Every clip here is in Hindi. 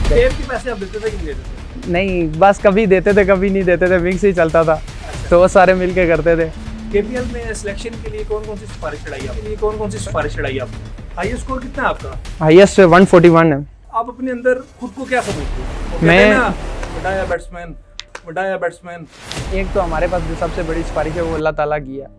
पेड़ के पैसे आप देते थे कि नहीं देते थे? नहीं, बस कभी देते थे कभी नहीं देते थे, मिक्स ही चलता था। तो वो सारे मिल के करते थे। केपीएल में सिलेक्शन के लिए कौन कौन सी सिफारिश चढ़ाई आपने? हाईएस्ट स्कोर कितना है आपका? हाईएस्ट 141 है। आप अपने अंदर खुद को क्या समझते हो? मैं बड़ा बैट्समैन। एक तो हमारे पास जो सबसे बड़ी सिफारिश है वो अल्लाह ताला की है।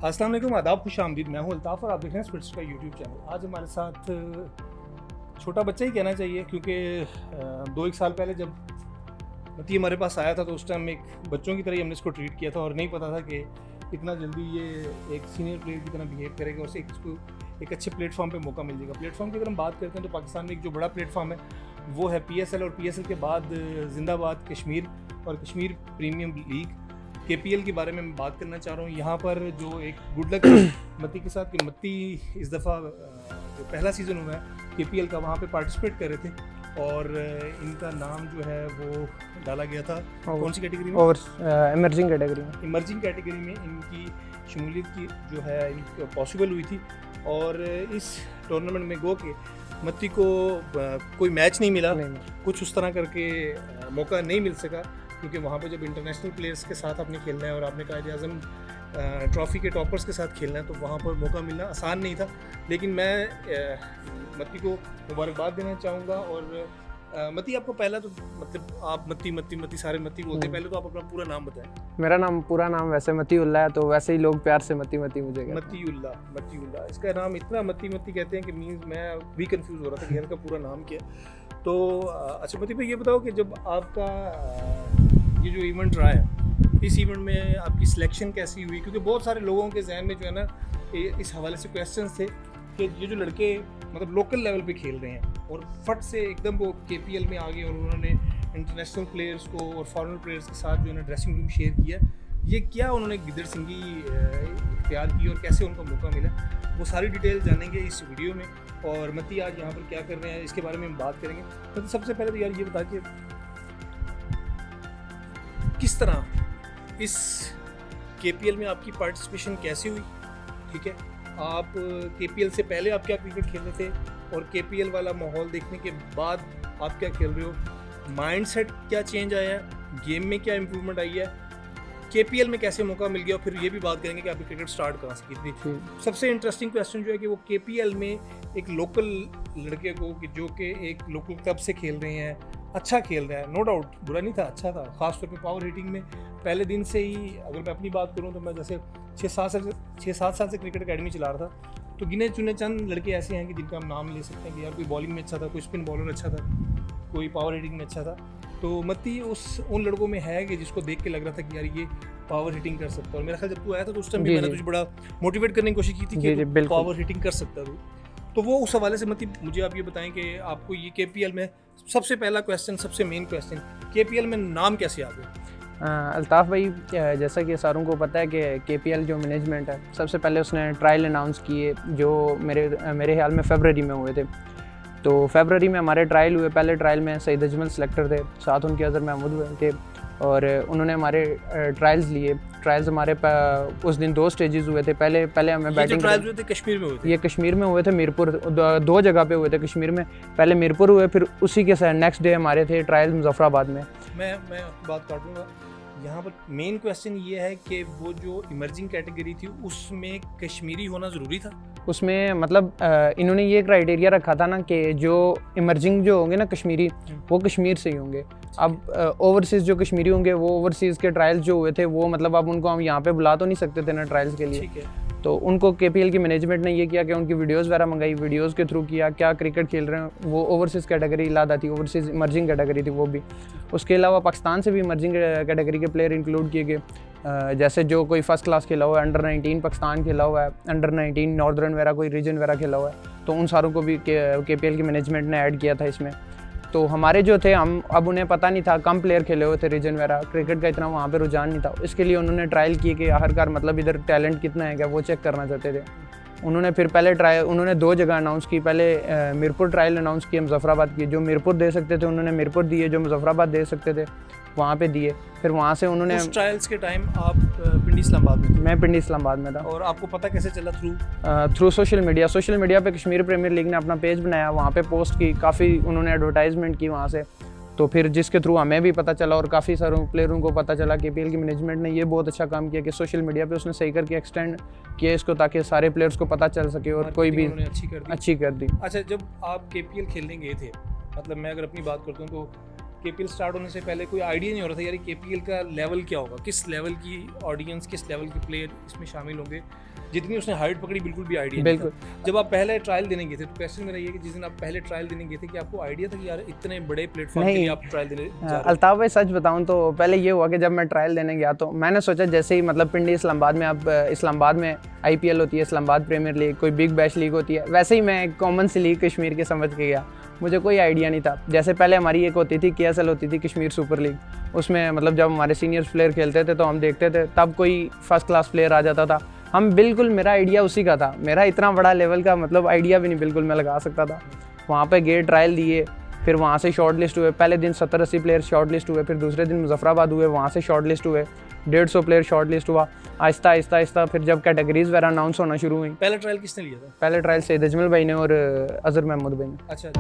अस्सलाम वालेकुम, आदाब, खुश आमदीद। मैं हूं अल्ताफ़ और आप देख रहे हैं स्पिट्स का यूट्यूब चैनल। आज हमारे साथ छोटा बच्चा ही कहना चाहिए, क्योंकि 2-1 साल पहले जब मती हमारे पास आया था तो उस टाइम एक बच्चों की तरह ही हमने इसको ट्रीट किया था और नहीं पता था कि इतना जल्दी ये एक सीनियर प्लेयर की तरह बिहेव करेगा और इसको एक अच्छे प्लेटफॉर्म पे मौका मिल जाएगा। प्लेटफॉर्म की अगर हम बात करते हैं तो पाकिस्तान में एक जो बड़ा प्लेटफॉर्म है वो है PSL, और PSL के बाद जिंदाबाद कश्मीर और कश्मीर प्रीमियम लीग KPL के बारे में मैं बात करना चाह रहा हूँ। यहाँ पर जो एक गुड लक मती के साथ कि मती इस दफ़ा जो पहला सीज़न हुआ है KPL का, वहाँ पे पार्टिसिपेट कर रहे थे और इनका नाम जो है वो डाला गया था कौन सी कैटेगरी में? और इमर्जिंग कैटेगरी में। इमर्जिंग कैटेगरी में इनकी शमूलियत की जो है पॉसिबल हुई थी और इस टूर्नामेंट में गो के मत्ती को कोई मैच नहीं मिला, कुछ उस तरह करके मौका नहीं मिल सका, क्योंकि वहाँ पे जब इंटरनेशनल प्लेयर्स के साथ आपने खेलना है और आपने कायद-ए-आज़म ट्रॉफ़ी के टॉपर्स के साथ खेलना है तो वहाँ पर मौका मिलना आसान नहीं था। लेकिन मैं मत्ती को मुबारकबाद देना चाहूँगा। और मती, आपको पहला तो मतलब आप मत्ती सारे मत्ती बोलते हैं, पहले तो आप अपना पूरा नाम बताएं। मेरा नाम पूरा नाम वैसे मतीउल्लाह है, तो वैसे ही लोग प्यार से मती मुझे कहते हैं। मतीउल्लाह। इसका नाम इतना मत्ती कहते हैं कि मीन्स मैं भी कंफ्यूज हो रहा था कि इनका पूरा नाम क्या है। तो अच्छा मती भाई, ये बताओ कि जब आपका ये जो इवेंट रहा है, इस इवेंट में आपकी सिलेक्शन कैसी हुई? क्योंकि बहुत सारे लोगों के जहन में जो है ना इस हवाले से क्वेश्चंस थे कि ये जो लड़के मतलब लोकल लेवल पे खेल रहे हैं और फट से एकदम वो KPL में आ गए और उन्होंने इंटरनेशनल प्लेयर्स को और फॉरेन प्लेयर्स के साथ जो है ना ड्रेसिंग रूम शेयर किया, ये क्या उन्होंने गिदड़ सिंगी इख्तियार की और कैसे उनको मौका मिला, वो सारी डिटेल जानेंगे इस वीडियो में। और मती आज यहाँ पर क्या कर रहे हैं इसके बारे में हम बात करेंगे। तो सबसे पहले तो यार ये बता कि किस तरह इस KPL में आपकी पार्टिसिपेशन कैसे हुई? ठीक है, आप KPL से पहले आप क्या क्रिकेट खेल रहे थे और KPL वाला माहौल देखने के बाद आप क्या खेल रहे हो? माइंडसेट क्या चेंज आया है? गेम में क्या इम्प्रूवमेंट आई है? KPL में कैसे मौका मिल गया? और फिर ये भी बात करेंगे कि आपकी क्रिकेट स्टार्ट कहाँ से की थी। सबसे इंटरेस्टिंग क्वेश्चन जो है कि वो KPL में एक लोकल लड़के को कि जो कि एक लोकल क्लब से खेल रहे हैं, अच्छा खेल रहा है, नो डाउट, बुरा नहीं था, अच्छा था। ख़ासतौर पे पावर हिटिंग में पहले दिन से ही, अगर मैं अपनी बात करूं तो मैं जैसे 6-7 साल से क्रिकेट अकेडमी चला रहा था, तो गिने चुने चंद लड़के ऐसे हैं कि जिनका हम नाम ले सकते हैं कि यार कोई बॉलिंग में अच्छा था, कोई स्पिन बॉलर अच्छा था, कोई पावर हिटिंग में अच्छा था। तो मती उन लड़कों में है कि जिसको देख के लग रहा था कि यार ये पावर हिटिंग कर सकता है। और मेरा ख्याल जब तू आया था तो उस टाइम भी मैंने तुझे बड़ा मोटिवेट करने की कोशिश की थी कि पावर हिटिंग कर सकता तू। तो वो उस हवाले से मती मुझे आप ये बताएं कि आपको ये KPL में सबसे पहला क्वेश्चन, सबसे मेन क्वेश्चन, KPL में नाम कैसे आ गया? अल्ताफ़ भाई, जैसा कि सारों को पता है कि KPL जो मैनेजमेंट है, सबसे पहले उसने ट्रायल अनाउंस किए जो मेरे ख्याल में फरवरी में हुए थे। तो फरवरी में हमारे ट्रायल हुए। पहले ट्रायल में सईद अजमल सेलेक्टर थे, साथ उनके अज़हर महमूद हुए थे और उन्होंने हमारे ट्रायल्स लिए। ट्रायल्स हमारे उस दिन 2 स्टेजेस हुए थे। पहले हमें बैटिंग, ट्रायल्स हुए थे कश्मीर में हुए थे? ये कश्मीर में हुए थे, मीरपुर, 2 जगह पे हुए थे कश्मीर में। पहले मीरपुर हुए, फिर उसी के नेक्स्ट डे हमारे थे ट्रायल मुजफ्फराबाद में। मैं बात काटूँगा यहाँ पर। मेन क्वेश्चन ये है कि वो जो इमर्जिंग कैटेगरी थी उसमें कश्मीरी होना ज़रूरी था? उसमें मतलब इन्होंने ये क्राइटेरिया रखा था ना कि जो इमर्जिंग जो होंगे ना कश्मीरी, वो कश्मीर से ही होंगे। अब ओवरसीज़ जो कश्मीरी होंगे वो ओवरसीज़ के ट्रायल्स जो हुए थे वो मतलब अब उनको हम यहाँ पे बुला तो नहीं सकते थे ना ट्रायल्स के लिए। ठीक है। तो उनको KPL की मैनेजमेंट ने ये किया कि उनकी वीडियोस वगैरह मंगाई, वीडियोस के थ्रू किया क्या क्रिकेट खेल रहे हैं। वो ओवरसीज़ कैटेगरी लादा थी, ओवरसीज़ इमर्जिंग कैटेगरी थी वो भी। उसके अलावा पाकिस्तान से भी इमर्जिंग कैटेगरी के प्लेयर इंक्लूड किए गए, जैसे जो कोई फर्स्ट क्लास खेला हुआ है, अंडर 19 पाकिस्तान खेला हुआ है, अंडर 19 नॉर्दर्न वगैरह कोई रीजन वगैरह खेला हुआ है, तो उन सारों को भी KPL की मैनेजमेंट ने ऐड किया था इसमें। तो हमारे जो थे, हम अब उन्हें पता नहीं था, कम प्लेयर खेले हुए थे रीजन वगैरह, क्रिकेट का इतना वहाँ पे रुझान नहीं था। इसके लिए उन्होंने ट्रायल किए कि आखिरकार मतलब इधर टैलेंट कितना है क्या वो चेक करना चाहते थे। उन्होंने फिर पहले ट्रायल उन्होंने 2 जगह अनाउंस की, पहले मीरपुर ट्रायल अनाउंस किए, मुजफ्फराबाद की। जो मीरपुर दे सकते थे उन्होंने मीरपुर दिए, जो मुजफ्फराबाद दे सकते थे वहाँ पे दिए। फिर वहाँ से उन्होंने उस ट्रायल्स के टाइम आप पिंडी इस्लामाबाद में थे? मैं पिंडी इस्लामाबाद में था। और आपको पता कैसे चला? थ्रू सोशल मीडिया पे कश्मीर प्रीमियर लीग ने अपना पेज बनाया, वहाँ पे पोस्ट की, काफ़ी उन्होंने एडवर्टाइजमेंट की वहाँ से, तो फिर जिसके थ्रू हमें भी पता चला और काफ़ी सारों प्लेयरों को पता चला। KPL की मैनेजमेंट ने ये बहुत अच्छा काम किया कि सोशल मीडिया पे उसने सही करके एक्सटेंड किया इसको, ताकि सारे प्लेयर्स को पता चल सके और कोई भी अच्छी कर दी। अच्छा, जब आप KPL खेलने गए थे, मतलब मैं अगर अपनी बात करता हूँ तो KPL स्टार्ट होने से पहले कोई आइडिया नहीं हो रहा था यार KPL का लेवल क्या होगा, किस लेवल की ऑडियंस, किस लेवल के प्लेयर इसमें शामिल होंगे। जितनी उसने हाइट पकड़ी बिल्कुल भी आइडिया नहीं था। जब आप पहले ट्रायल देने गए थे तो क्वेश्चन मेरा ये कि जिस दिन आप पहले ट्रायल देने गए थे कि आपको आइडिया था कि यार इतने बड़े प्लेटफॉर्म के लिए आप ट्रायल देने जा रहे हैं? अल्ताफ भाई सच बताऊं तो पहले ये हुआ कि जब मैं ट्रायल देने गया तो मैंने सोचा जैसे ही मतलब पिंडी इस्लामाबाद में, अब इस्लामाबाद में IPL होती है, इस्लामाबाद प्रीमियर लीग, कोई बिग बैश लीग होती है, वैसे ही मैं एक कॉमन सी लीग कश्मीर के समझ के गया। मुझे कोई आइडिया नहीं था। जैसे पहले हमारी एक होती थी KSL होती थी, कश्मीर सुपर लीग, उसमें मतलब जब हमारे सीनियर्स प्लेयर खेलते थे तो हम देखते थे, तब कोई फर्स्ट क्लास प्लेयर आ जाता था, हम बिल्कुल, मेरा आइडिया उसी का था। मेरा इतना बड़ा लेवल का मतलब आइडिया भी नहीं बिल्कुल मैं लगा सकता था। वहाँ पे गए, ट्रायल दिए, फिर वहाँ से शॉर्ट लिस्ट हुए। पहले दिन 70-80 प्लेयर शॉर्ट लिस्ट हुए, फिर दूसरे दिन मुजफ्फराबाद हुए, वहाँ से शॉर्ट लिस्ट हुए, 150 प्लेयर शॉर्ट लिस्ट हुआ। आहिस्ता फिर जब कैटेगरीज वगैरह अनाउंस होना शुरू हुई। पहला ट्रायल किसने लिया था? पहले ट्रायल सईद अजमल भाई ने और अजहर महमूद भाई ने। अच्छा,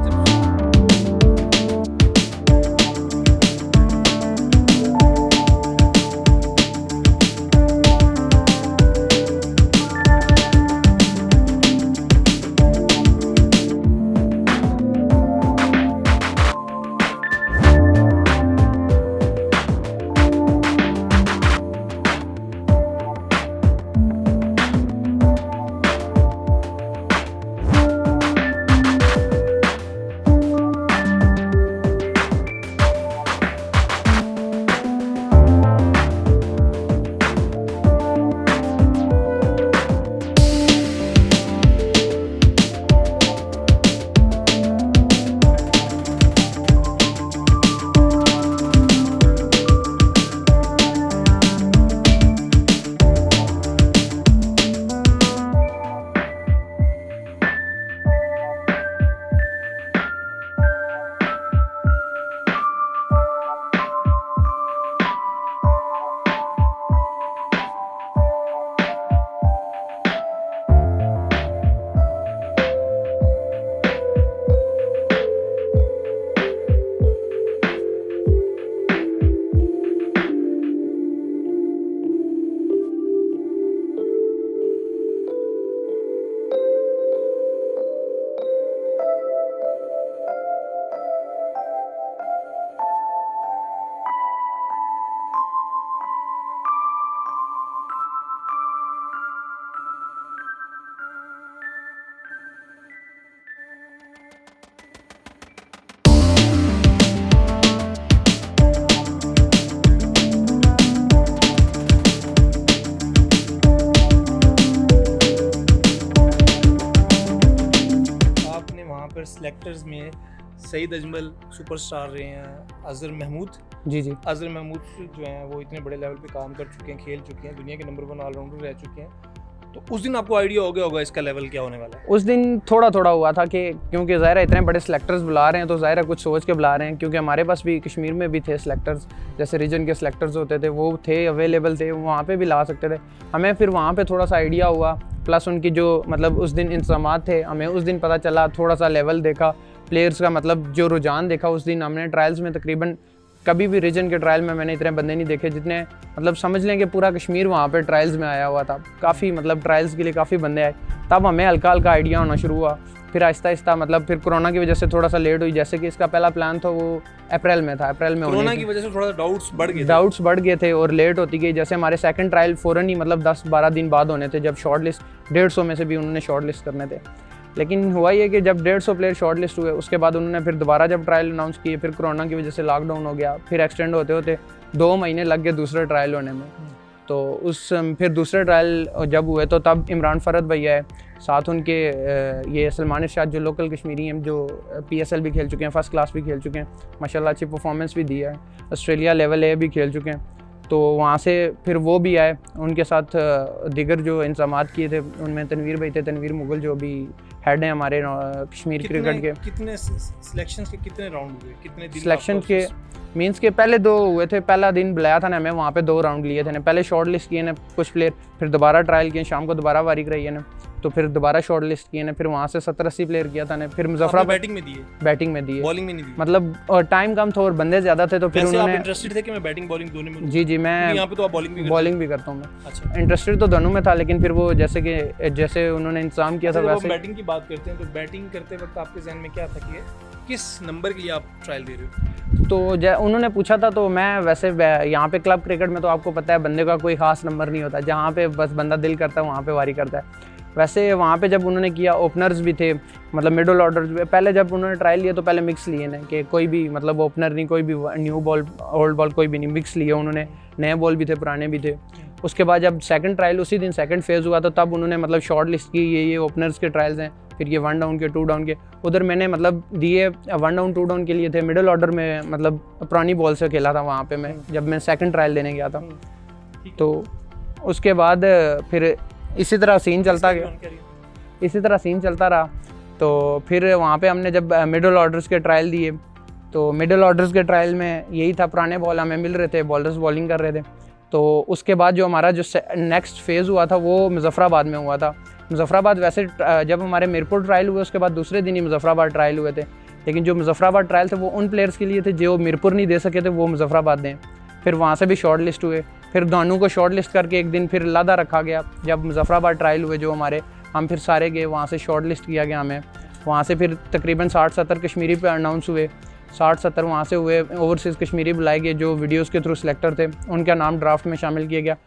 सेलेक्टर्स में सईद अजमल सुपरस्टार रहे हैं, अजहर महमूद जी अजहर महमूद जो हैं वो इतने बड़े लेवल पे काम कर चुके हैं, खेल चुके हैं, दुनिया के नंबर 1 ऑलराउंडर रह चुके हैं। तो उस दिन आपको आइडिया हो गया होगा इसका लेवल क्या होने वाला है? उस दिन थोड़ा हुआ था कि क्योंकि ज़ाहिर है इतने बड़े सेलेक्टर्स बुला रहे हैं तो ज़ाहिर है कुछ सोच के बुला रहे हैं, क्योंकि हमारे पास भी कश्मीर में भी थे सेलेक्टर्स, जैसे रीजन के सेलेक्टर्स होते थे वो थे, अवेलेबल थे, वहाँ पे भी ला सकते थे। हमें फिर वहाँ पे थोड़ा सा आइडिया हुआ, प्लस उनकी जो मतलब उस दिन इंतजामात थे, हमें उस दिन पता चला, थोड़ा सा लेवल देखा प्लेयर्स का, मतलब जो रुझान देखा उस दिन हमने ट्रायल्स में। तकरीबन कभी भी रीजन के ट्रायल में मैंने इतने बंदे नहीं देखे जितने, मतलब समझ लें कि पूरा कश्मीर वहाँ पे ट्रायल्स में आया हुआ था। काफ़ी मतलब ट्रायल्स के लिए काफ़ी बंदे आए, तब हमें हल्का आइडिया होना शुरू हुआ। फिर आहिस्ता मतलब फिर कोरोना की वजह से थोड़ा सा लेट हुई। जैसे कि इसका पहला प्लान था वो अप्रैल में था, अप्रैल में कोरोना की वजह से थोड़ा डाउट्स बढ़ गए थे और लेट होती गई। जैसे हमारे सेकंड ट्रायल फ़ौरन ही मतलब 10-12 दिन बाद होने थे, जब शॉर्ट लिस्ट 150 में से भी उन्होंने शॉर्ट लिस्ट करने थे। लेकिन हुआ ये कि जब 150 प्लेयर शॉर्ट लिस्ट हुए, उसके बाद उन्होंने फिर दोबारा जब ट्रायल अनाउंस किए, फिर कोरोना की वजह से लॉकडाउन हो गया, फिर एक्सटेंड होते होते 2 महीने लग गए दूसरे ट्रायल होने में। तो फिर दूसरे ट्रायल जब हुए तो तब इमरान फरद भैया है, साथ उनके ये सलमान इरशाद जो लोकल कश्मीरी हैं, जो PSL भी खेल चुके हैं, फर्स्ट क्लास भी खेल चुके हैं, माशाल्लाह अच्छी परफॉर्मेंस भी दी है, ऑस्ट्रेलिया लेवल A भी खेल चुके हैं। तो वहाँ से फिर वो भी आए, उनके साथ दीगर जो इंतजामात किए थे उनमें तनवीर भाई थे, तनवीर मुगल जो भी हेड हैं हमारे कश्मीर क्रिकेट के। कितने सिलेक्शंस के कितने राउंड हुए, कितने दिन सिलेक्शन के मींस के पहले 2 हुए थे, पहला दिन बुलाया था ना हमें, वहाँ पे 2 राउंड लिए थे ना, पहले शॉर्ट लिस्ट किए ना कुछ प्लेयर, फिर दोबारा ट्रायल किए, शाम को दोबारा वारी कराई है ना, तो फिर दोबारा शॉर्ट लिस्ट किए ना, फिर वहाँ से 70-80 प्लेयर किया था ना, फिर मुजफ्फराबाद बैटिंग में दिए, बॉलिंग में नहीं दिए, मतलब टाइम कम था और बंदे ज़्यादा थे, तो फिर उन्होंने इंटरेस्टेड थे कि मैं बैटिंग बॉलिंग दोनों में। जी मैं यहाँ पे तो आप बॉलिंग भी करता हूँ मैं। अच्छा, इंटरेस्टेड तो दोनों में था, लेकिन फिर वो जैसे उन्होंने इंतजाम किया था वैसे। बैटिंग की बात करते हैं तो बैटिंग करते वक्त आपके जहन में क्या था कि किस नंबर के लिए आप ट्रायल दे रहे हो? तो उन्होंने पूछा था, तो मैं वैसे यहाँ पे क्लब क्रिकेट में तो आपको पता है बंदे का कोई ख़ास नंबर नहीं होता, जहाँ पे बस बंदा दिल करता है वहाँ पे वारी करता है। वैसे वहाँ पे जब उन्होंने किया, ओपनर्स भी थे, मतलब मिडल ऑर्डर, पहले जब उन्होंने ट्रायल लिया तो पहले मिक्स लिए ना, कि कोई भी मतलब ओपनर नहीं, कोई भी न्यू बॉल ओल्ड बॉल कोई भी नहीं, मिक्स लिए उन्होंने, नए बॉल भी थे पुराने भी थे। उसके बाद जब सेकंड ट्रायल उसी दिन सेकंड फेज़ हुआ, तो तब उन्होंने मतलब शॉर्ट लिस्ट की, ये ओपनर्स के ट्रायल्स हैं, फिर ये 1 डाउन के 2 डाउन के, उधर मैंने मतलब दिए 1 डाउन 2 डाउन के लिए थे, मिडल ऑर्डर में मतलब पुरानी बॉल से खेला था वहाँ पे मैं, जब मैं सेकंड ट्रायल देने गया था। तो उसके बाद फिर इसी तरह सीन चलता रहा, तो फिर वहाँ पे हमने जब मिडल ऑर्डर्स के ट्रायल दिए, तो मिडल ऑर्डर्स के ट्रायल में यही था, पुराने बॉल हमें मिल रहे थे, बॉलर्स बॉलिंग कर रहे थे। तो उसके बाद जो हमारा जो नेक्स्ट फेज़ हुआ था वो मुजफ्फराबाद में हुआ था। मुजफ्फराबाद वैसे जब हमारे मीरपुर ट्रायल हुए उसके बाद दूसरे दिन ही मुजफ्फराबाद ट्रायल हुए थे, लेकिन जो मुजफ्फराबाद ट्रायल थे वो उन प्लेयर्स के लिए थे जो मीरपुर नहीं दे सके थे, वो मुजफ्फराबाद दें। फिर वहाँ से भी शॉर्ट लिस्ट हुए, फिर दानू को शॉर्ट लिस्ट करके एक दिन फिर लादा रखा गया। जब मुजफ्फराबाद ट्रायल हुए जो हमारे, हम फिर सारे गए, वहाँ से शॉर्ट लिस्ट किया गया हमें। वहाँ से फिर तकरीबन 60-70 कश्मीरी पे अनाउंस हुए, 60-70 वहाँ से हुए। ओवरसीज़ कश्मीरी बुलाए गए जो वीडियोज़ के थ्रू सिलेक्टर थे, उनका नाम ड्राफ्ट में शामिल किया गया।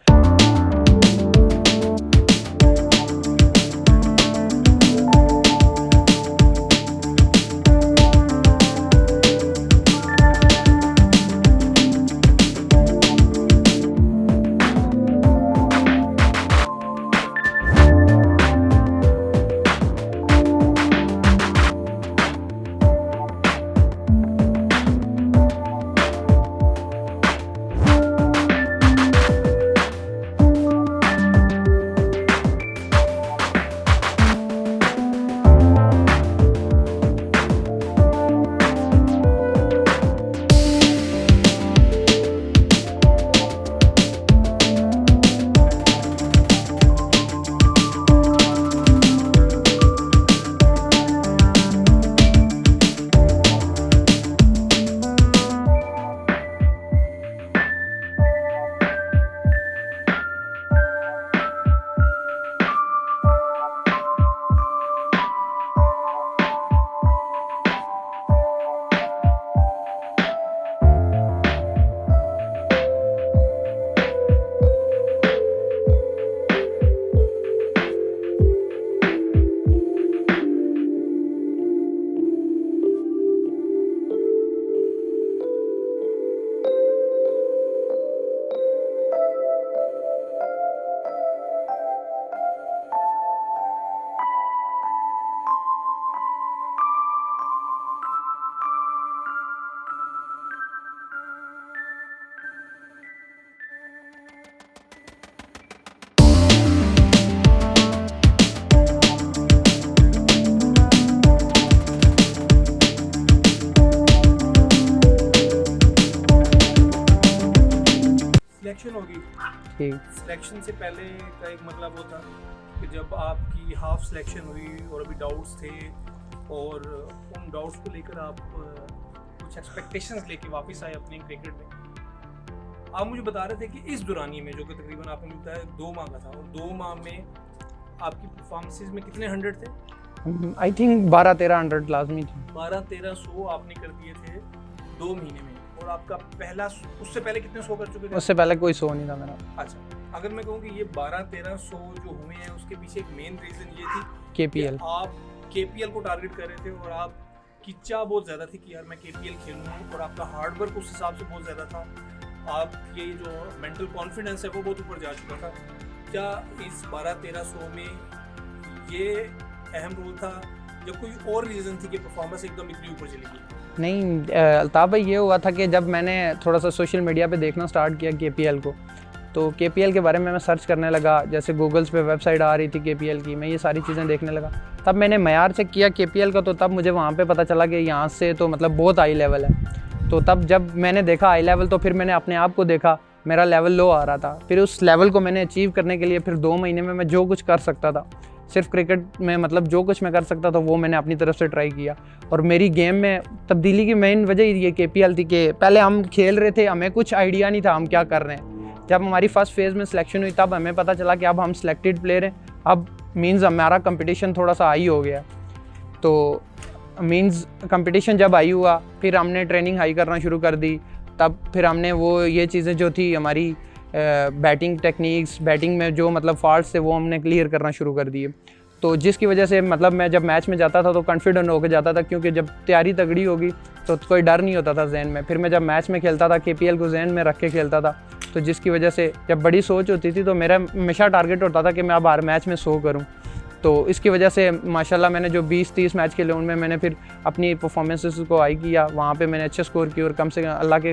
सिलेक्शन होगी, ठीक। सिलेक्शन से पहले का एक मतलब वो था कि जब आपकी हाफ सिलेक्शन हुई और अभी डाउट्स थे, और उन डाउट्स को लेकर आप कुछ एक्सपेक्टेशंस लेके वापस आए अपने क्रिकेट में। आप मुझे बता रहे थे कि इस दौरानिए में, जो कि तकरीबन आपने मुझे बताया 2 माह का था, और 2 माह में आपकी परफॉर्मेंसेज में कितने 100 थे? आई थिंक 12-13 लाजमी थे। 12-13 आपने कर दिए थे 2 महीने में, और आपका पहला, उससे पहले कितने 100 कर चुके थे? उससे पहले कोई 100 नहीं था मेरा। अच्छा, अगर मैं कहूँ कि ये 12-13 जो हुए हैं उसके पीछे एक मेन रीज़न ये थी केपीएल, आप केपीएल को टारगेट कर रहे थे, और आपकी चाह बहुत ज़्यादा थी कि यार मैं केपीएल खेलूँ, और आपका हार्ड वर्क उस हिसाब से बहुत ज़्यादा था, आपके जो मेंटल कॉन्फिडेंस है वो बहुत ऊपर जा चुका था। क्या इस 12-13 में ये अहम रोल था, जब कोई और रीज़न थी कि परफॉर्मेंस एकदम इतनी ऊपर चली गई? नहीं अल्ताफ़ भाई, ये हुआ था कि जब मैंने थोड़ा सा सोशल मीडिया पे देखना स्टार्ट किया केपीएल को, तो केपीएल के बारे में मैं सर्च करने लगा। जैसे गूगल्स पे वेबसाइट आ रही थी केपीएल की, मैं ये सारी चीज़ें देखने लगा। तब मैंने मयार चेक किया केपीएल का, तो तब मुझे वहाँ पे पता चला कि यहाँ से तो मतलब बहुत हाई लेवल है। तो तब जब मैंने देखा हाई लेवल, तो फिर मैंने अपने आप को देखा, मेरा लेवल लो आ रहा था। फिर उस लेवल को मैंने अचीव करने के लिए फिर 2 महीने में मैं जो कुछ कर सकता था, सिर्फ क्रिकेट में मतलब जो कुछ मैं कर सकता था वो मैंने अपनी तरफ से ट्राई किया। और मेरी गेम में तब्दीली की मेन वजह ये केपीएल थी कि पहले हम खेल रहे थे, हमें कुछ आइडिया नहीं था हम क्या कर रहे हैं। जब हमारी फर्स्ट फेज़ में सिलेक्शन हुई तब हमें पता चला कि अब हम सिलेक्टेड प्लेयर हैं, अब मींस हमारा कंपटीशन थोड़ा सा हाई हो गया। तो मींस कंपटीशन जब हाई हुआ, फिर हमने ट्रेनिंग हाई करना शुरू कर दी। तब फिर हमने वो ये चीज़ें जो थी हमारी बैटिंग टेक्निक्स, बैटिंग में जो मतलब फॉल्ट्स थे वो हमने क्लियर करना शुरू कर दिए। तो जिसकी वजह से मतलब मैं जब मैच में जाता था तो कॉन्फिडेंट होकर जाता था, क्योंकि जब तैयारी तगड़ी होगी तो कोई डर नहीं होता था जहन में। फिर मैं जब मैच में खेलता था केपीएल को जहन में रख के खेलता था, तो जिसकी वजह से जब बड़ी सोच होती थी तो मेरा हमेशा टारगेट होता था कि मैं अब हर मैच में 100 करूँ। तो इसकी वजह से माशाल्लाह मैंने जो 20-30 मैच खेले उनमें मैंने फिर अपनी परफॉर्मेंसेस को हाई किया, वहाँ पे मैंने अच्छे स्कोर किए और कम से कम अल्लाह के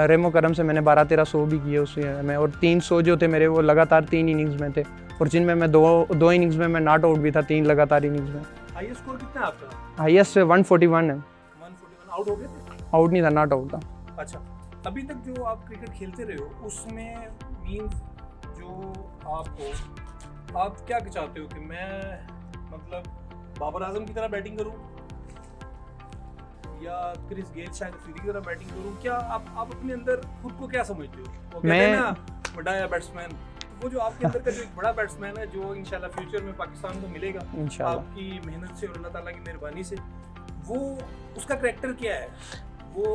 रहमो करम से मैंने 12-13 100 भी किए उस में। और 300 जो थे मेरे वो लगातार 3 इनिंग्स में थे, और जिनमें मैं दो इनिंग्स में मैं नॉट आउट भी था 3 लगातार इनिंग्स में। हाईएस्ट स्कोर कितना है आपका? हाईएस्ट 141 है। 141 आउट हो गए थे? आउट नहीं था, नॉट आउट था। अच्छा, अभी तक जो आप क्रिकेट खेलते रहे हो उसमें मींस जो आप क्या चाहते हो कि मैं मतलब बाबर आजम की तरह बैटिंग करूं या क्रिस गेल शायद अफरीदी की तरह बैटिंग करूं? क्या आप अपने अंदर खुद को क्या समझते हो? वो कहते हैं ना बड़ा बैट्समैन, वो जो आपके अंदर का जो एक बड़ा बैट्समैन है जो इंशाल्लाह फ्यूचर में पाकिस्तान को मिलेगा आपकी मेहनत से और अल्लाह ताला की मेहरबानी से, वो उसका करैक्टर क्या है? वो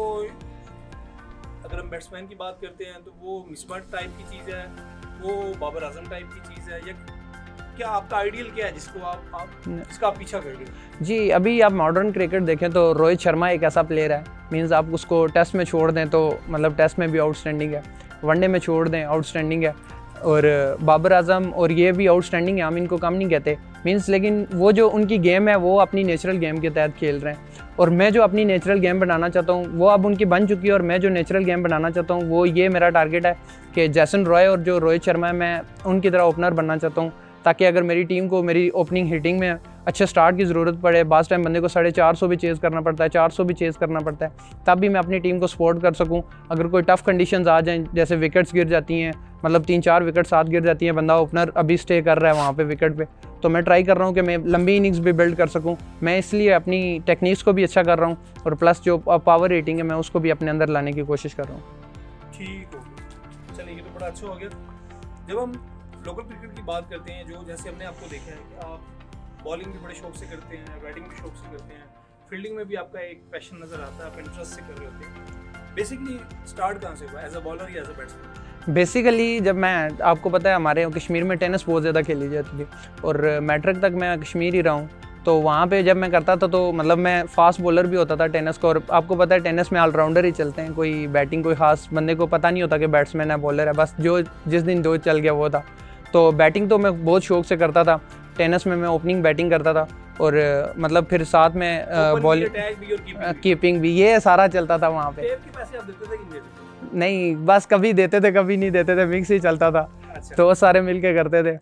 अगर हम बैट्समैन की बात करते हैं तो वो मिसबट टाइप की चीज़ है, वो बाबर आजम टाइप की चीज़ है, या क्या आपका आइडियल क्या है जिसका आप पीछा करेंगे? जी, अभी आप मॉडर्न क्रिकेट देखें तो रोहित शर्मा एक ऐसा प्लेयर है, मींस आप उसको टेस्ट में छोड़ दें तो मतलब टेस्ट में भी आउटस्टैंडिंग है, वनडे में छोड़ दें आउटस्टैंडिंग है, और बाबर आजम और ये भी आउटस्टैंडिंग है, हम इनको कम नहीं कहते मींस। लेकिन वो जो उनकी गेम है वो अपनी नेचुरल गेम के तहत खेल रहे हैं, और मैं जो अपनी नेचुरल गेम बनाना चाहता हूँ वो अब उनकी बन चुकी है। और मैं जो नेचुरल गेम बनाना चाहता हूँ वो ये मेरा टारगेट है कि जैसन रॉय और जो रोहित शर्मा है मैं उनकी तरह ओपनर बनना चाहता हूँ, ताकि अगर मेरी टीम को मेरी ओपनिंग हिटिंग में अच्छे स्टार्ट की ज़रूरत पड़े, बास टाइम बंदे को 450 भी चेज़ करना पड़ता है, 400 भी चेज़ करना पड़ता है, तब भी मैं अपनी टीम को सपोर्ट कर सकूं। अगर कोई टफ़ कंडीशंस आ जाएं, जैसे विकेट्स गिर जाती हैं, मतलब 3-4 विकेट साथ गिर जाती हैं, बंदा ओपनर अभी स्टे कर रहा है वहाँ पे विकेट पे, तो मैं ट्राई कर रहा हूँ कि मैं लंबी इनिंग्स भी बिल्ड कर सकूँ। मैं इसलिए अपनी टेक्निक्स को भी अच्छा कर रहा हूँ, और प्लस जो पावर रेटिंग है मैं उसको भी अपने अंदर लाने की कोशिश कर रहा हूँ। ठीक हो गया, चलिए ये तो बड़ा अच्छा हो गया। जब हम लोकल क्रिकेट की बात करते हैं, जो जैसे हमने आपको देखा है कि आप बॉलिंग भी बड़े शौक से करते हैं, बैटिंग भी शौक से करते हैं, फील्डिंग में भी आपका एक पैशन नज़र आता है, आप इंटरेस्ट से कर रहे होते हैं। बेसिकली स्टार्ट कहाँ से हुआ, एज अ बॉलर या एज अ बैट्समैन? बेसिकली जब मैं, आपको पता है हमारे कश्मीर में टेनिस बहुत ज़्यादा खेली जाती थी, और मैट्रिक तक मैं कश्मीर ही रहा हूँ, तो वहाँ पे जब मैं करता था तो मतलब मैं फास्ट बॉलर भी होता था टेनिस को। और आपको पता है टेनिस में ऑलराउंडर ही चलते हैं, कोई बैटिंग कोई ख़ास बंदे को पता नहीं होता कि बैट्समैन है बॉलर है, बस जो जिस दिन जो चल गया वो था। तो बैटिंग तो मैं बहुत शौक से करता था, टेनिस में मैं ओपनिंग बैटिंग करता था, और मतलब फिर साथ में बॉलिंग कीपिंग भी, ये सारा चलता था वहाँ पे। पैसे आप देते थे कि नहीं देते? नहीं, बस कभी देते थे कभी नहीं देते थे, मिक्स ही चलता था। अच्छा। तो वो सारे मिल के करते थे।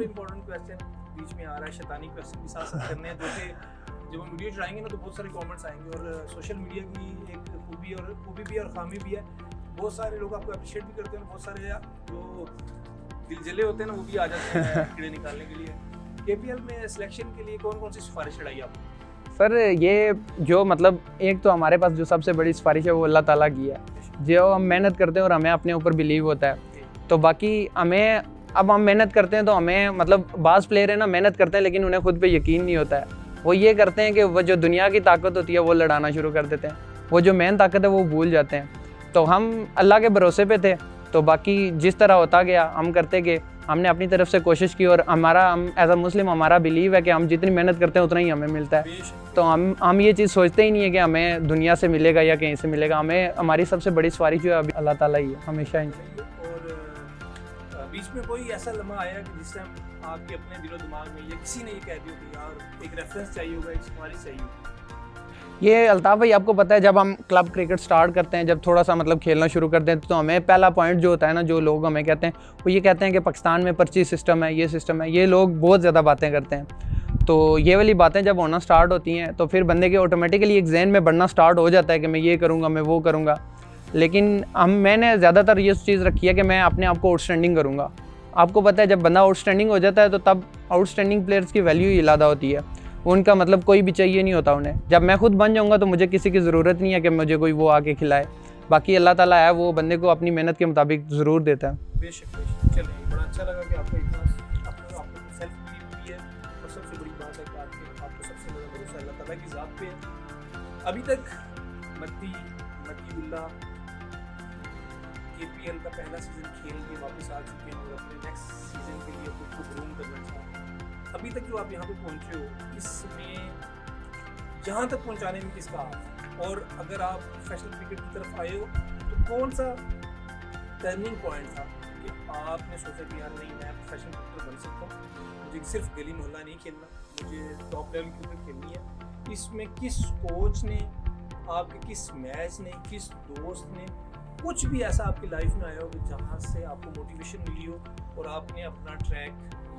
और इम्पोर्टेंट क्वेश्चन बीच में आ रहा है, शैतानी क्वेश्चन भी साथ साथ करने हैं, जो कि जब हम वीडियो चलाएंगे ना तो बहुत सारे कमेंट्स आएंगे। और सोशल मीडिया की एक खूबी भी और खामी भी है, बहुत सारे लोग आपको अप्रिशिएट भी करते हैं, बहुत सारे जो दिलजले होते हैं ना वो भी आ जाते हैं कीड़े निकालने के लिए। केपीएल में सिलेक्शन के लिए कौन कौन सी सिफारिश चढ़ाई आपने? सर ये जो मतलब एक तो हमारे पास जो सबसे बड़ी सिफारिश है वो अल्लाह ताला की है, जो हम मेहनत करते हैं और हमें अपने ऊपर बिलीव होता है। तो बाकी हमें, अब हम मेहनत करते हैं तो हमें मतलब बाज़ प्लेयर है ना मेहनत करते हैं लेकिन उन्हें खुद पे यकीन नहीं होता है। वो ये करते हैं कि वो जो दुनिया की ताकत होती है वो लड़ाना शुरू कर देते हैं, वो जो मेन ताकत है वो भूल जाते हैं। तो हम अल्लाह के भरोसे पे थे, तो बाकी जिस तरह होता गया हम करते गए, हमने अपनी तरफ से कोशिश की और हम एज अ मुस्लिम हमारा बिलीव है कि हम जितनी मेहनत करते हैं उतना ही हमें मिलता है। तो हम ये चीज़ सोचते ही नहीं है कि हमें दुनिया से मिलेगा या कहीं से मिलेगा, हमें हमारी सबसे बड़ी सिफारिश जो है अभी अल्लाह ताला ही है हमेशा। और बीच में कोई ऐसा लम्हा आया कि जिस टाइम आपके अपने दिलो दिमाग में या किसी ने ये कह दिया कि यार एक रेफरेंस चाहिए होगा, एक सिफारिश चाहिए होगी? ये अल्ताफ़ भाई आपको पता है जब हम क्लब क्रिकेट स्टार्ट करते हैं, जब थोड़ा सा मतलब खेलना शुरू करते हैं तो हमें पहला पॉइंट जो होता है ना, जो लोग हमें कहते हैं वो ये कहते हैं कि पाकिस्तान में पर्ची सिस्टम है, ये सिस्टम है, ये लोग बहुत ज़्यादा बातें करते हैं। तो ये वाली बातें जब होना स्टार्ट होती हैं तो फिर बंदे के ऑटोमेटिकली एक जहन में बढ़ना स्टार्ट हो जाता है कि मैं ये करूँगा, मैं वो करूँगा। लेकिन मैंने ज़्यादातर ये चीज़ रखी है कि मैं अपने आप को आउटस्टैंडिंग करूँगा। आपको पता है जब बंदा आउटस्टैंडिंग हो जाता है तो तब आउटस्टैंडिंग प्लेयर्स की वैल्यू ही इलादा होती है, उनका मतलब कोई भी चाहिए नहीं होता उन्हें। जब मैं खुद बन जाऊँगा तो मुझे किसी की ज़रूरत नहीं है कि मुझे कोई वो आके खिलाए। बाकी अल्लाह ताला है, वो बंदे को अपनी मेहनत के मुताबिक ज़रूर देता है। बेशक बेशक। चलिए, बड़ा अच्छा लगा कि आपको इतना आपको सेल्फ बिलीव भी है, और सबसे बड़ी बात है कि आपको सबसे ज़्यादा भरोसा अल्लाह ताला की ज़ात पे है। अभी तक मतीउल्लाह केपीएल का पहला सीज़न खेल के वापस आ चुके हैं और अपने नेक्स्ट सीज़न के लिए खुद को ग्रूम करना चाहते हैं। अभी तक जो आप यहाँ पे पहुँचे हो, इसमें यहाँ तक पहुँचाने में किसका हाथ है? और अगर आप प्रोफेशनल क्रिकेट की तरफ आए हो तो कौन सा टर्निंग पॉइंट था कि आपने सोचा कि यार नहीं, मैं प्रोफेशनल क्रिकेटर बन सकता हूँ, मुझे सिर्फ गली मोहल्ला नहीं खेलना, मुझे टॉप लेवल क्रिकेट खेलनी है? इसमें किस कोच ने, आपके किस मैच ने, किस दोस्त ने, कुछ भी ऐसा आपकी लाइफ में आया हो कि जहाँ से आपको मोटिवेशन मिली हो और आपने अपना ट्रैक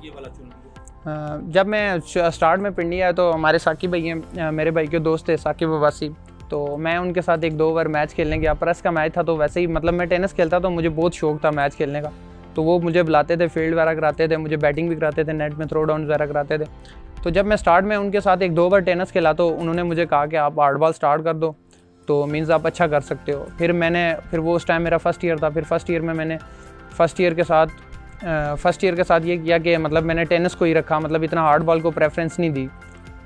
ये वाला चुन लिया? जब मैं स्टार्ट में पिंडी आया तो हमारे साकिब भाई हैं, मेरे भाई के दोस्त थे साकिब ववासी, तो मैं उनके साथ 1-2 ओवर मैच खेलने गया। प्रेस का मैच था तो वैसे ही मतलब मैं टेनिस खेलता तो मुझे बहुत शौक था मैच खेलने का, तो वो मुझे बुलाते थे, फील्ड वगैरह कराते थे, मुझे बैटिंग भी कराते थे, नेट में थ्रो डाउन वगैरह कराते थे। तो जब मैं स्टार्ट में उनके साथ 1-2 ओवर टेनिस खेला तो उन्होंने मुझे कहा कि आप हार्ड बॉल स्टार्ट कर दो, तो मीन्स आप अच्छा कर सकते हो। फिर वो उस टाइम मेरा फर्स्ट ईयर था, फिर फर्स्ट ईयर में मैंने फर्स्ट ईयर के साथ ये किया कि मतलब मैंने टेनिस को ही रखा, मतलब इतना हार्ड बॉल को प्रेफरेंस नहीं दी।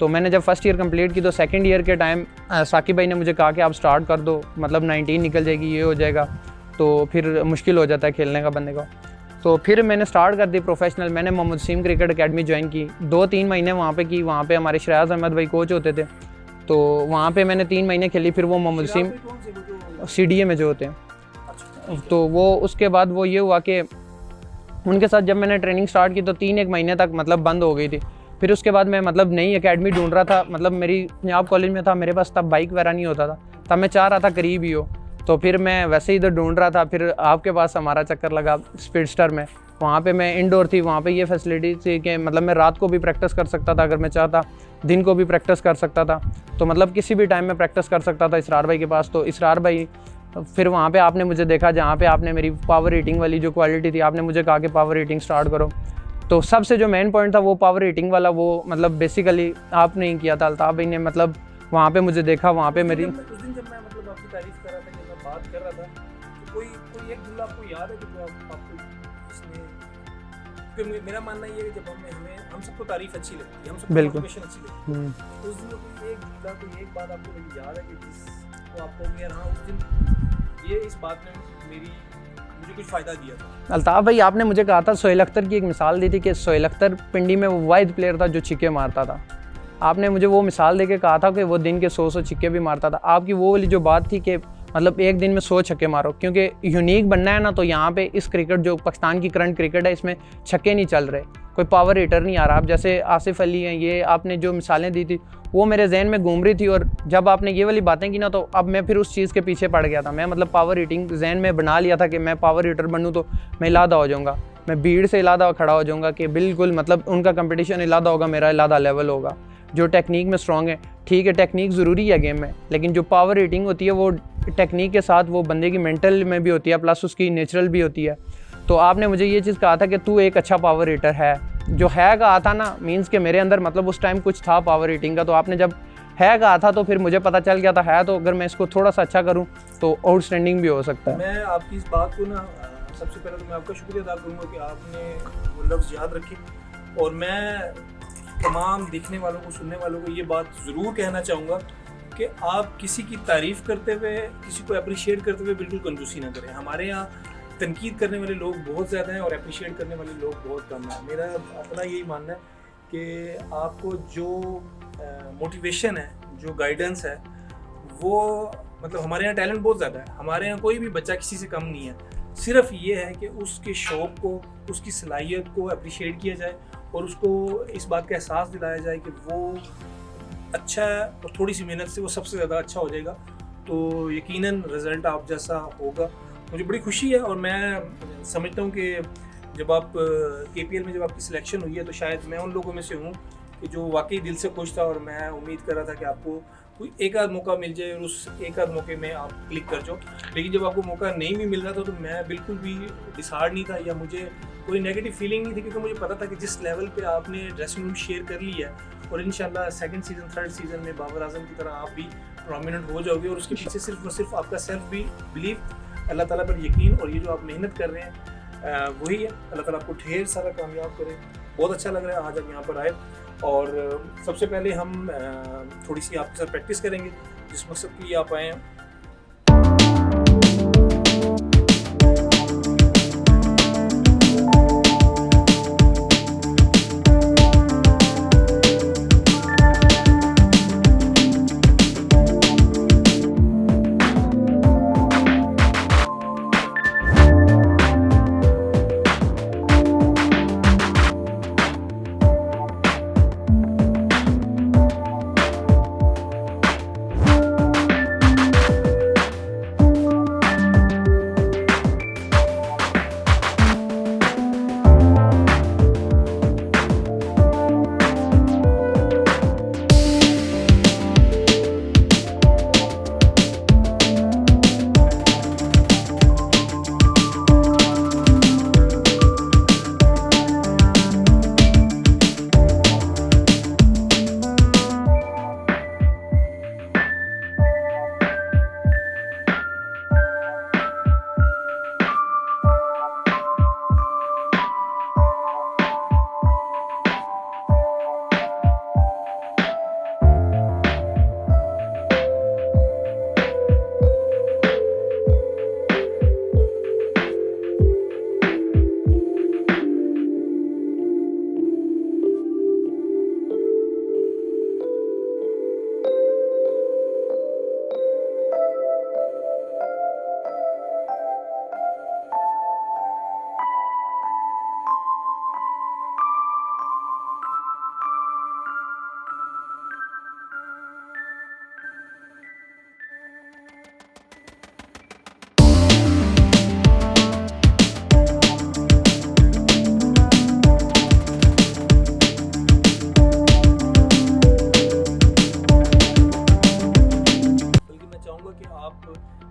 तो मैंने जब फर्स्ट ईयर कंप्लीट की तो सेकंड ईयर के टाइम साकिब भाई ने मुझे कहा कि आप स्टार्ट कर दो, मतलब 19 निकल जाएगी, ये हो जाएगा, तो फिर मुश्किल हो जाता है खेलने का बंदे को। तो फिर मैंने स्टार्ट कर दी प्रोफेशनल। मैंने Mohammad Wasim cricket academy join की, 2-3 महीने वहाँ पे की। वहाँ पे हमारे शराज अहमद भाई कोच होते थे, तो वहाँ पे मैंने 3 महीने खेली। फिर वो मोहम्मद वसीम CDA में जो होते हैं, तो वो उसके बाद वो ये हुआ कि उनके साथ जब मैंने ट्रेनिंग स्टार्ट की तो 3-1 महीने तक मतलब बंद हो गई थी। फिर उसके बाद मैं मतलब नई एकेडमी ढूंढ रहा था, मतलब मेरी पंजाब कॉलेज में था, मेरे पास तब बाइक वगैरह नहीं होता था, तब मैं चाह रहा था करीब ही हो, तो फिर मैं वैसे ही इधर ढूंढ रहा था। फिर आपके पास हमारा चक्कर लगा स्पीडस्टर में, वहाँ पे मैं इंडोर थी, वहाँ पे ये फैसिलिटी थी कि मतलब मैं रात को भी प्रैक्टिस कर सकता था, अगर मैं चाहता दिन को भी प्रैक्टिस कर सकता था, तो मतलब किसी भी टाइम में प्रैक्टिस कर सकता था इसरार भाई के पास। तो इसरार भाई फिर वहाँ पे आपने मुझे देखा, जहाँ पे आपने मेरी पावर हीटिंग वाली जो क्वालिटी थी, आपने मुझे कहा कि पावर हीटिंग स्टार्ट करो। तो सबसे जो मेन पॉइंट था वो पावर हीटिंग वाला, वो मतलब बेसिकली आपने ही किया था, अल्ताफ़ भाई ने। मतलब वहाँ पे मुझे देखा, वहाँ पे मेरी उस दिन जब मैं मतलब आपकी तारीफ कर रहा था, जब मैं बात कर रहा था, तो कोई एक जुमला आपको याद है कि जो आपको इसने, क्योंकि मेरा मानना ये है कि जब हम सबको तारीफ अच्छी लगती है, हम सबको मोटिवेशन अच्छी लगती है, तो उस दिन कोई एक जुमला, कोई एक बात आपको मेरी याद है कि जिसको आपको यार हाँ उस दिन ये इस बात ने मुझे कुछ फ़ायदा दिया था? अल्ताफ़ भाई आपने मुझे कहा था, सोहेल अख्तर की एक मिसाल दी थी कि सोहेल अख्तर पिंडी में वो वाहिद प्लेयर था जो छिक्के मारता था। आपने मुझे वो मिसाल दे के कहा था कि वो दिन के 100 छिक्के भी मारता था। आपकी वो वाली जो बात थी कि मतलब एक दिन में 100 छक्के मारो, क्योंकि यूनिक बनना है ना, तो यहाँ पे इस क्रिकेट जो पाकिस्तान की करंट क्रिकेट है, इसमें छक्के नहीं चल रहे, कोई पावर हिटर नहीं आ रहा। आप जैसे आसिफ अली हैं, ये आपने जो मिसालें दी थी वो मेरे जहन में घूम रही थी, और जब आपने ये वाली बातें की ना, तो अब मैं फिर उस चीज़ के पीछे पड़ गया था। मैं मतलब पावर हिटिंग जहन में बना लिया था कि मैं पावर हिटर बनूँ तो मैं इलादा हो जाऊँगा। मैं भीड़ से इलादा खड़ा हो जाऊँगा कि बिल्कुल मतलब उनका कंपटीशन इलादा होगा, मेरा इलादा लेवल होगा। जो टेक्निक में स्ट्रॉन्ग है, ठीक है टेक्निक ज़रूरी है गेम में, लेकिन जो पावर रेटिंग होती है वो टेक्निक के साथ वो बंदे की मेंटल में भी होती है, प्लस उसकी नेचुरल भी होती है। तो आपने मुझे ये चीज़ कहा था कि तू एक अच्छा पावर रेटर है, जो है कहा था ना, मीन्स कि मेरे अंदर मतलब उस टाइम कुछ था पावर रेटिंग का, तो आपने जब है कहा था तो फिर मुझे पता चल गया था है, तो अगर मैं इसको थोड़ा सा अच्छा करूं तो आउटस्टैंडिंग भी हो सकता है। मैं आपकी इस बात को ना सबसे पहले तो मैं आपका शुक्रिया अदा करूँगा कि आपने वो लफ्ज़ याद रखे, और मैं तमाम देखने वालों को, सुनने वालों को ये बात ज़रूर कहना चाहूँगा कि आप किसी की तारीफ़ करते हुए, किसी को अप्रिशिएट करते हुए बिल्कुल कंजूसी ना करें। हमारे यहाँ तनकीद करने वाले लोग बहुत ज़्यादा हैं और अप्रिशिएट करने वाले लोग बहुत कम हैं। मेरा अपना यही मानना है कि आपको जो मोटिवेशन है, जो गाइडेंस है, वो मतलब हमारे यहाँ टैलेंट बहुत ज़्यादा है, हमारे यहाँ कोई भी बच्चा किसी से कम नहीं है। सिर्फ ये है कि उसके शौक़ को, उसकी सलाहियत को अप्रिशिएट किया जाए और उसको इस बात का एहसास दिलाया जाए कि वो अच्छा है और थोड़ी सी मेहनत से वो सबसे ज़्यादा अच्छा हो जाएगा, तो यकीनन रिज़ल्ट आप जैसा होगा। मुझे बड़ी खुशी है और मैं समझता हूँ कि जब आप KPL में जब आपकी सिलेक्शन हुई है तो शायद मैं उन लोगों में से हूँ कि जो वाकई दिल से खुश था, और मैं उम्मीद कर रहा था कि आपको कोई एक आध मौका मिल जाए और उस एक आध मौके में आप क्लिक कर जाओ। लेकिन जब आपको मौका नहीं भी मिल रहा था तो मैं बिल्कुल भी डिसहार्ड नहीं था या मुझे कोई नेगेटिव फीलिंग नहीं थी, क्योंकि मुझे पता था कि जिस लेवल पे आपने ड्रेसिंग रूम शेयर कर ली है और इंशाल्लाह सेकंड सीज़न, थर्ड सीज़न में बाबर आजम की तरह आप भी प्रोमिनेंट हो जाओगे, और उसके पीछे सिर्फ और सिर्फ आपका सेल्फ भी बिलीव, अल्लाह ताला पर यकीन, और ये जो आप मेहनत कर रहे हैं वही है। अल्लाह ताला आपको ढेर सारा कामयाब करे। बहुत अच्छा लग रहा है आज आप यहाँ पर आए, और सबसे पहले हम थोड़ी सी आपके साथ प्रैक्टिस करेंगे जिस मकसद के लिए आप आए हैं।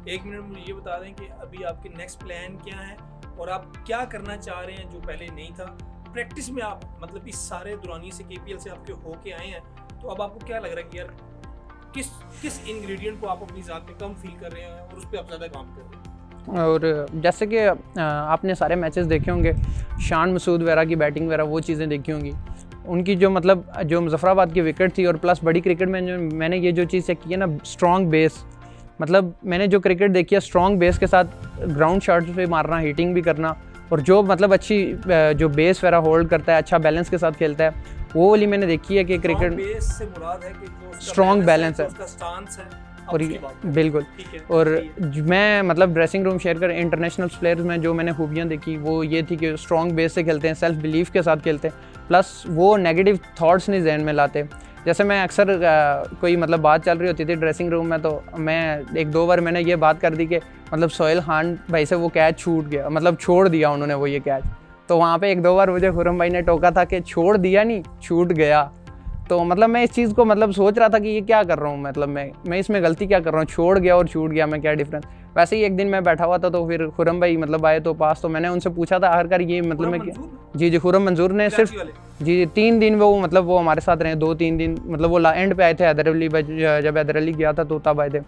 एक मिनट मुझे ये बता दें कि अभी आपके नेक्स्ट प्लान क्या है और आप क्या करना चाह रहे हैं जो पहले नहीं था। प्रैक्टिस में आप मतलब इस सारे दौरानिए से KPL से आपके होके आए हैं, तो अब आपको क्या लग रहा है कि यार किस इंग्रेडिएंट को आप अपनी ज़ात में कम फील कर रहे हैं और उस पर आप ज़्यादा काम कर रहे हैं? और जैसे कि आपने सारे मैचेस देखे होंगे, शान मसूद वगैरह की बैटिंग वगैरह वो चीज़ें देखी होंगी, उनकी जो मतलब जो मुजफ्फराबाद की विकेट थी, और प्लस बड़ी क्रिकेट में जो मैंने ये जो चीज़ की है ना, स्ट्रॉन्ग बेस, मतलब मैंने जो क्रिकेट देखी है स्ट्रॉन्ग बेस के साथ ग्राउंड शॉट्स पे मारना, हिटिंग भी करना, और जो मतलब अच्छी जो बेस वगैरह होल्ड करता है, अच्छा बैलेंस के साथ खेलता है, वो वाली मैंने देखी है कि क्रिकेट बेस से मुराद है कि जो स्ट्रॉन्ग बैलेंस है, उसका स्टांस है। और बिल्कुल। और मैं मतलब ड्रेसिंग रूम शेयर कर इंटरनेशनल प्लेयर्स में जो मैंने खूबियाँ देखी वो ये थी कि स्ट्रॉन्ग बेस से खेलते हैं, सेल्फ बिलीफ के साथ खेलते हैं, प्लस वो नेगेटिव थॉट्स नहीं जहन में लाते। जैसे मैं अक्सर कोई मतलब बात चल रही होती थी ड्रेसिंग रूम में, तो मैं एक दो बार मैंने ये बात कर दी कि मतलब सोहेल खान भाई से वो कैच छूट गया, मतलब छोड़ दिया उन्होंने वो ये कैच, तो वहाँ पे 1-2 बार मुझे खुरम भाई ने टोका था कि छोड़ दिया नहीं छूट गया। तो मतलब मैं इस चीज़ को मतलब सोच रहा था कि ये क्या कर रहा हूँ, मतलब मैं इसमें गलती क्या कर रहा हूँ, छोड़ गया और छूट गया में क्या डिफरेंस। वैसे ही एक दिन मैं बैठा हुआ था तो फिर खुरम भाई मतलब आए तो पास, तो मैंने उनसे पूछा था आखिरकार ये मतलब मैं जी खुरम मंजूर ने सिर्फ जी 3 दिन वो मतलब वो हमारे साथ रहे, 2-3 दिन मतलब वो एंड पे आए थे हैदर अली, जब हैदर अली गया था तो तब आए थे।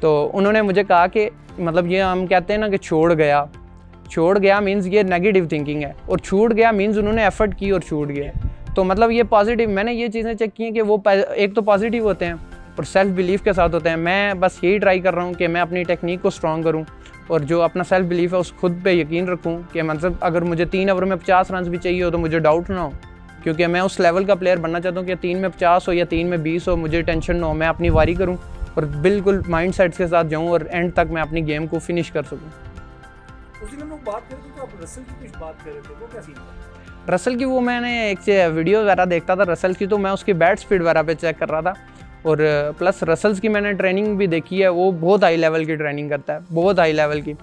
तो उन्होंने मुझे कहा कि मतलब ये हम कहते हैं ना कि छोड़ गया मीन्स ये नेगेटिव थिंकिंग है, और छूट गया मीन्स उन्होंने एफर्ट की और छूट गया। तो मतलब ये पॉजिटिव, मैंने ये चीज़ें चेक की हैं कि वो एक तो पॉजिटिव होते हैं और सेल्फ बिलीफ के साथ होते हैं। मैं बस यही ट्राई कर रहा हूँ कि मैं अपनी टेक्निक को स्ट्रॉन्ग करूँ और जो अपना सेल्फ बिलीफ है उस खुद पे यकीन रखूँ कि मतलब अगर मुझे 3 ओवर में 50 रन भी चाहिए हो तो मुझे डाउट ना हो, क्योंकि मैं उस लेवल का प्लेयर बनना चाहता हूँ कि 3 में 50 हो या 3 में 20 हो, मुझे टेंशन ना हो, मैं अपनी वारी करूँ और बिल्कुल माइंड सेट के साथ जाऊँ और एंड तक मैं अपनी गेम को फिनिश कर सकूँ। उस दिन हम लोग बात कर रहे थे तो आप रसल की कुछ बात कर रहे थे, वो क्या सीन था? रसल की वो मैंने एक वीडियो वगैरह देखता था रसल की, तो मैं उसकी बैट स्पीड वगैरह पे चेक कर रहा था, और प्लस रसल्स की मैंने ट्रेनिंग भी देखी है, वो बहुत हाई लेवल की ट्रेनिंग करता है, बहुत हाई लेवल की,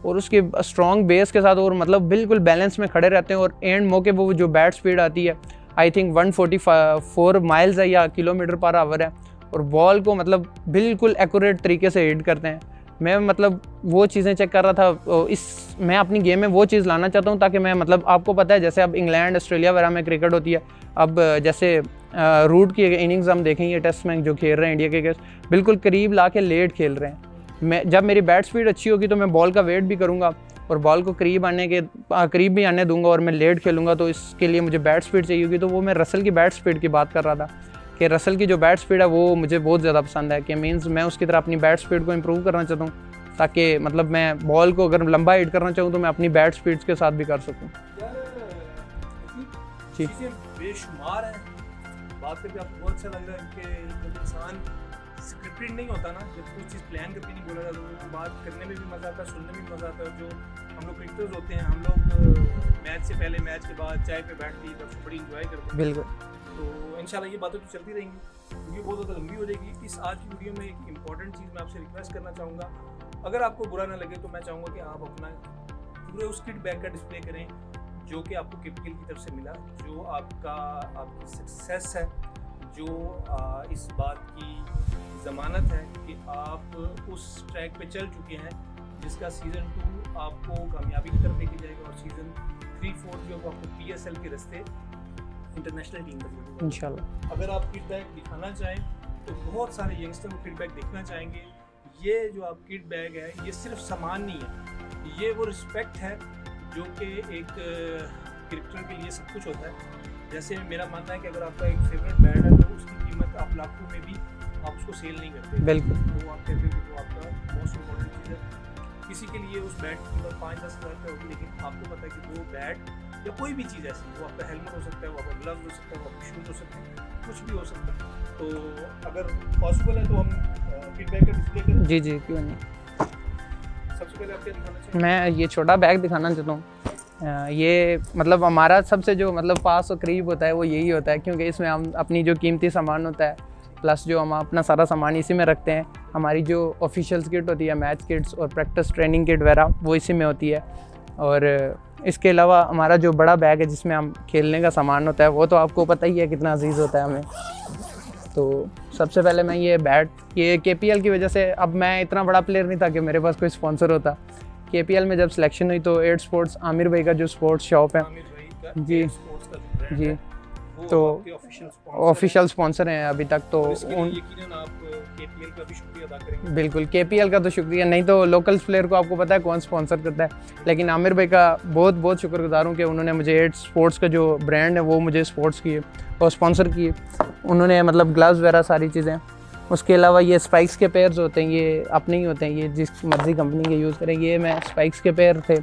और उसकी स्ट्रॉन्ग बेस के साथ और मतलब बिल्कुल बैलेंस में खड़े रहते हैं, और एंड मौके वो जो बैट स्पीड आती है आई थिंक 144 माइल्स है या किलोमीटर पर आवर है, और बॉल को मतलब बिल्कुल एक्यूरेट तरीके से हिट करते हैं। मैं मतलब वो चीज़ें चेक कर रहा था, मैं अपनी गेम में वो चीज़ लाना चाहता हूँ ताकि मैं मतलब आपको पता है जैसे अब इंग्लैंड ऑस्ट्रेलिया वगैरह में क्रिकेट होती है, अब जैसे रूट की इनिंग्स हम देखेंगे टेस्ट में जो खेल रहे हैं इंडिया के केस बिल्कुल करीब ला के लेट खेल रहे हैं। जब मेरी बैट स्पीड अच्छी होगी तो मैं बॉल का वेट भी करूँगा और बॉल को करीब भी आने दूंगा और मैं लेट खेलूँगा, तो इसके लिए मुझे बैट स्पीड चाहिए होगी। तो वो मैं रसल की बैट स्पीड की बात कर रहा था कि रसल की जो बैट स्पीड है वो मुझे बहुत ज़्यादा पसंद है, कि मीन्स मैं उसकी तरह अपनी बैट स्पीड को इम्प्रूव करना चाहता हूँ ताकि मतलब मैं बॉल को अगर लंबा हिट करना चाहूँ तो मैं अपनी बैट स्पीड्स के साथ भी कर सकूँ। चीज़ें बेशुमार हैं, बात करके आपको बहुत अच्छा लग रहा है कि जब इंसान स्क्रिप्टेड नहीं होता ना, जब कोई चीज़ प्लान करके नहीं बोला जाता तो बात करने में भी मज़ा आता है, सुनने में भी मज़ा आता है। जो हम लोग क्रिकेटर्स होते हैं, हम लोग मैच से पहले मैच के बाद चाय पे बैठ के बस बड़ी इंजॉय करते हैं। बिल्कुल, तो इंशाल्लाह ये बातें तो चलती रहेंगी, वीडियो बहुत ज़्यादा लंबी हो जाएगी। इस आज की वीडियो में एक इंपॉर्टेंट चीज़ मैं आपसे रिक्वेस्ट करना चाहूँगा, अगर आपको बुरा ना लगे तो मैं चाहूँगा कि आप अपना पूरे उस किट बैग का डिस्प्ले करें जो कि आपको केपीएल की तरफ से मिला, जो आपकी सक्सेस है, जो इस बात की ज़मानत है कि आप उस ट्रैक पे चल चुके हैं जिसका सीज़न 2 आपको कामयाबी की तरफ लेके जाएगा, और सीज़न 3-4 जो आपको पीएसएल के रास्ते इंटरनेशनल टीम तक इंशाल्लाह। अगर आप फीडबैक दिखाना चाहें तो बहुत सारे यंगस्टर को फीडबैक देखना चाहेंगे। ये जो आप किट बैग है ये सिर्फ सामान नहीं है, ये वो रिस्पेक्ट है जो कि एक क्रिकेटर के लिए सब कुछ होता है। जैसे मेरा मानना है कि अगर आपका एक फेवरेट बैट है तो उसकी कीमत आप लाखों में भी आप उसको सेल नहीं करते, बिल्कुल, तो आप कहते हो तो आपका मोस्ट इम्पोर्टेंट चीज़ है। किसी के लिए उस बैट की कीमत 5-10 हज़ार रुपये होगी, लेकिन आपको पता है कि वो बैट या कोई भी चीज़ ऐसी, वो आपका हेलमेट हो सकता है, वो आपका ग्लव्स हो सकता है, वो आपके शूज़ हो सकते हैं, कुछ भी हो सकता है। तो अगर पॉसिबल है तो हम फीडबैक का डिस्प्ले करें। जी जी क्यों नहीं। सबसे पहले आप क्या दिखाना चाहिए? मैं ये छोटा बैग दिखाना चाहता हूँ। ये मतलब हमारा सबसे जो मतलब पास और करीब होता है वो यही होता है, क्योंकि इसमें हम अपनी जो कीमती सामान होता है प्लस जो हम अपना सारा सामान इसी में रखते हैं। हमारी जो ऑफिशियल किट होती है, मैच किट्स और प्रैक्टिस ट्रेनिंग किट वगैरह, वो इसी में होती है। और इसके अलावा हमारा जो बड़ा बैग है जिसमें हम खेलने का सामान होता है वो तो आपको पता ही है कितना अजीज़ होता है हमें। तो सबसे पहले मैं ये बैट, ये केपीएल की वजह से, अब मैं इतना बड़ा प्लेयर नहीं था कि मेरे पास कोई स्पॉन्सर होता। केपीएल में जब सिलेक्शन हुई तो 8 स्पोर्ट्स, आमिर भाई का जो स्पोर्ट्स शॉप है जी जी, तो ऑफिशियल स्पॉन्सर हैं अभी तक। तो यकीनन आप केपीएल का भी शुक्रिया अदा करेंगे। बिल्कुल, केपीएल का तो शुक्रिया, नहीं तो लोकल प्लेयर को आपको पता है कौन स्पॉन्सर करता है, लेकिन आमिर भाई का बहुत बहुत शुक्रगुजार हूँ कि उन्होंने मुझे 8 स्पोर्ट्स का जो ब्रांड है वो मुझे स्पोर्ट्स किए और स्पॉन्सर किए। उन्होंने मतलब ग्लव्स वगैरह सारी चीज़ें। उसके अलावा ये स्पाइक्स के पेयर्स होते हैं, ये अपने ही होते हैं, ये जिस मर्जी कंपनी के यूज़ करें, ये मैं स्पाइक्स के पेयर थे।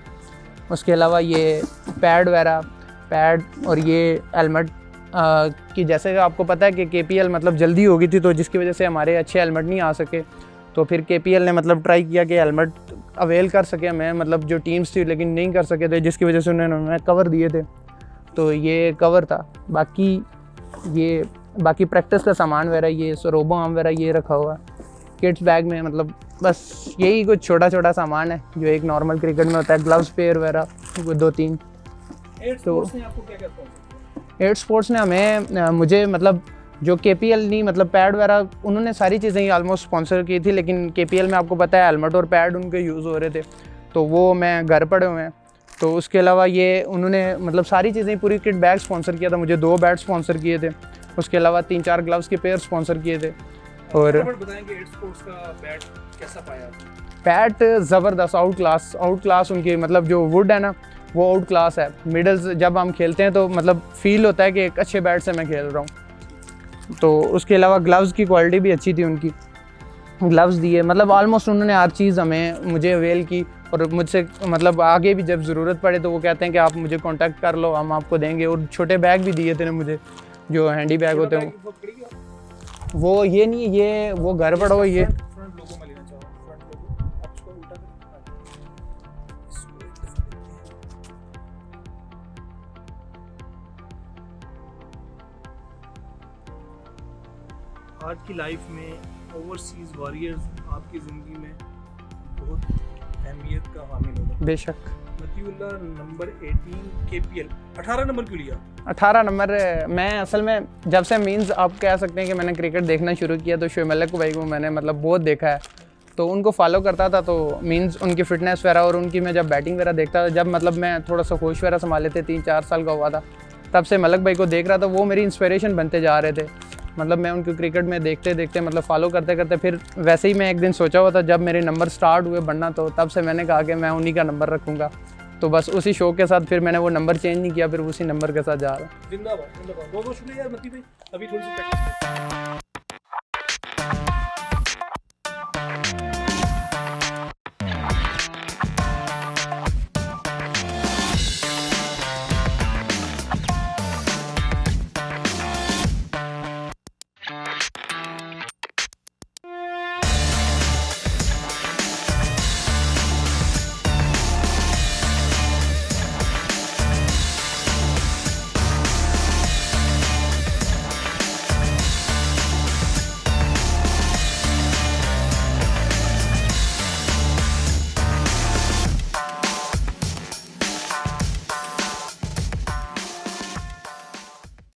उसके अलावा ये पैड वगैरह, पैड और ये हेलमेट कि जैसे कि आपको पता है कि केपीएल मतलब जल्दी हो गई थी, तो जिसकी वजह से हमारे अच्छे हेलमेट नहीं आ सके, तो फिर केपीएल ने मतलब ट्राई किया कि हेलमेट अवेल कर सके मैं, मतलब जो टीम्स थी लेकिन नहीं कर सके थे, जिसकी वजह से उन्होंने कवर दिए थे। तो ये कवर था। बाकी प्रैक्टिस का सामान वगैरह, ये सरोबो आर्म वगैरह ये रखा हुआ है किड्स बैग में। मतलब बस यही कुछ छोटा छोटा सामान है जो एक नॉर्मल क्रिकेट में होता है। ग्लव्स पेयर वगैरह 2-3, एट तो स्पोर्ट्स ने आपको क्या क्या स्पॉन्सर किया? एट स्पोर्ट्स ने हमें मुझे मतलब जो KPL नहीं मतलब पैड वगैरह उन्होंने सारी चीज़ें ही ऑलमोस्ट स्पॉन्सर की थी, लेकिन KPL में आपको पता है हेलमेट और पैड उनके यूज़ हो रहे थे, तो वो मैं घर पड़े हुए हैं। तो उसके अलावा ये उन्होंने मतलब सारी चीज़ें पूरी किट बैग स्पॉन्सर किया था, मुझे 2 बैट स्पॉन्सर किए थे, उसके अलावा 3-4 ग्लव्स के पेयर स्पॉन्सर किए थे। और बताएंगे एट स्पोर्ट्स का बैट कैसा पाया आपने? पैट ज़बरदस्त, आउट क्लास उनकी मतलब जो वुड है ना वो आउट क्लास है। मिडल्स जब हम खेलते हैं तो मतलब फील होता है कि एक अच्छे बैट से मैं खेल रहा हूँ। तो उसके अलावा ग्लव्स की क्वालिटी भी अच्छी थी उनकी, ग्लव्स दिए मतलब ऑलमोस्ट उन्होंने हर चीज़ मुझे अवेल की। और मुझसे मतलब आगे भी जब ज़रूरत पड़े तो वो कहते हैं कि आप मुझे कांटेक्ट कर लो, हम आपको देंगे। और छोटे बैग भी दिए थे मुझे, जो हैंडी बैग होते हैं वो ये नहीं, ये वो घर पड़ा हुआ ये फ्रंट लोगो में लेना चाहो, फ्रंट लोगो आप इसको उल्टा कर। आज की लाइफ में ओवरसीज वॉरियर्स आपकी ज़िंदगी में बहुत अहमियत का हामिल होगा। बेशक। मतीउल्लाह नंबर 18 KPL 18 नंबर क्यों लिया? 18 नंबर मैं असल में जब से मीन्स आप कह सकते हैं कि मैंने क्रिकेट देखना शुरू किया तो शोएब मलिक भाई को मैंने मतलब बहुत देखा है, तो उनको फॉलो करता था। तो मीन्स उनकी फिटनेस वगैरह और उनकी मैं जब बैटिंग वगैरह देखता था, जब मतलब मैं थोड़ा सा होश वगैरह संभाले थे 3-4 साल का हुआ था, तब से मलिक भाई को देख रहा था। वो मेरी इंस्पिरेशन बनते जा रहे थे। मतलब मैं उनको क्रिकेट में देखते देखते मतलब फॉलो करते करते फिर वैसे ही मैं एक दिन सोचा हुआ था जब मेरे नंबर स्टार्ट हुए बढ़ना, तो तब से मैंने कहा कि मैं उन्हीं का नंबर रखूँगा। तो बस उसी शौक के साथ फिर मैंने वो नंबर चेंज नहीं किया, फिर उसी नंबर के साथ जा रहा हूँ। जिंदाबाद जिंदाबाद, बहुत बहुत शुक्रिया यार मती भाई। अभी थोड़ी सी प्रैक्टिस